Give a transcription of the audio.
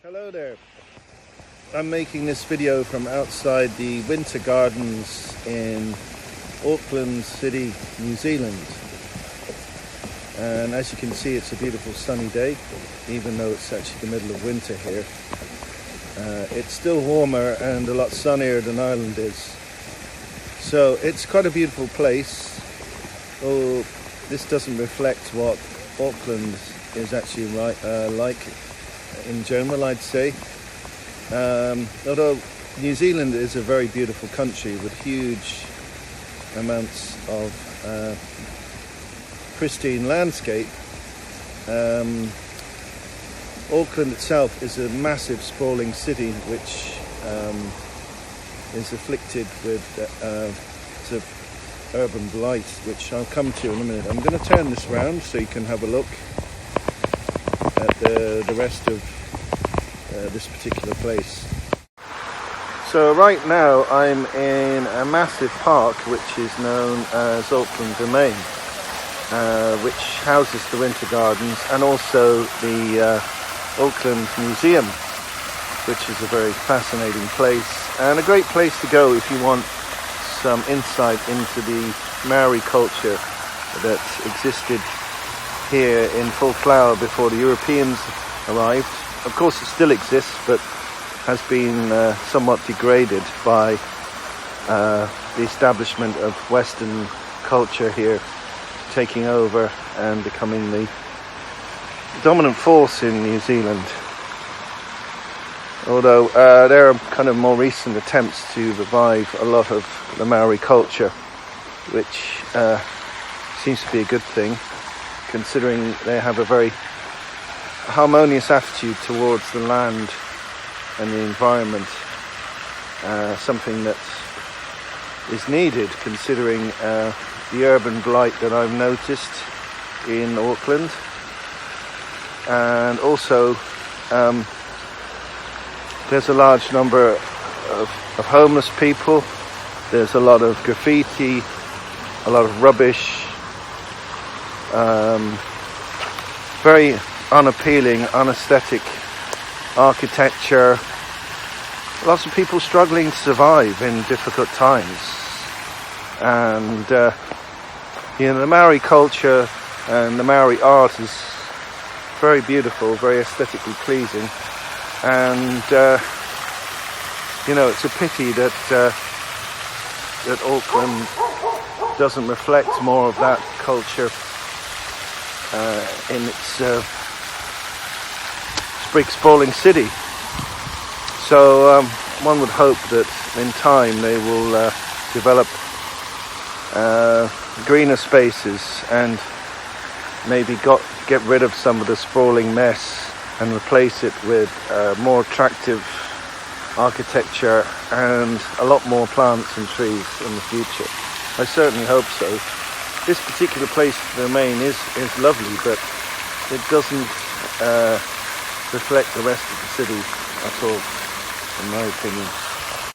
Hello there. I'm making this video from outside the winter gardens in Auckland City, New Zealand. And as you can see, it's a beautiful sunny day, even though it's actually the middle of winter here. It's still warmer and a lot sunnier than Ireland is. So it's quite a beautiful place. Oh, this doesn't reflect what Auckland is actually like in general, I'd say. Although New Zealand is a very beautiful country with huge amounts of pristine landscape, Auckland itself is a massive sprawling city which is afflicted with sort of urban blight, which I'll come to in a minute. I'm going to turn this around so you can have a look at the rest of this particular place. So right now I'm in a massive park which is known as Auckland Domain, which houses the winter gardens and also the Auckland Museum, which is a very fascinating place and a great place to go if you want some insight into the Maori culture that existed here in full flower before the Europeans arrived. Of course it still exists, but has been somewhat degraded by the establishment of Western culture here, taking over and becoming the dominant force in New Zealand. Although there are kind of more recent attempts to revive a lot of the Maori culture, which seems to be a good thing, considering they have a very harmonious attitude towards the land and the environment, something that is needed considering the urban blight that I've noticed in Auckland. And also there's a large number of homeless people. There's a lot of graffiti, a lot of rubbish, very unappealing, unaesthetic architecture. Lots of people struggling to survive in difficult times. And the Maori culture and the Maori art is very beautiful, very aesthetically pleasing. And it's a pity that Auckland doesn't reflect more of that culture in its big sprawling city. So one would hope that in time they will develop greener spaces and maybe get rid of some of the sprawling mess and replace it with more attractive architecture and a lot more plants and trees in the future. I certainly hope so. This particular place, the domain, is lovely, but it doesn't reflect the rest of the city at all, in my opinion.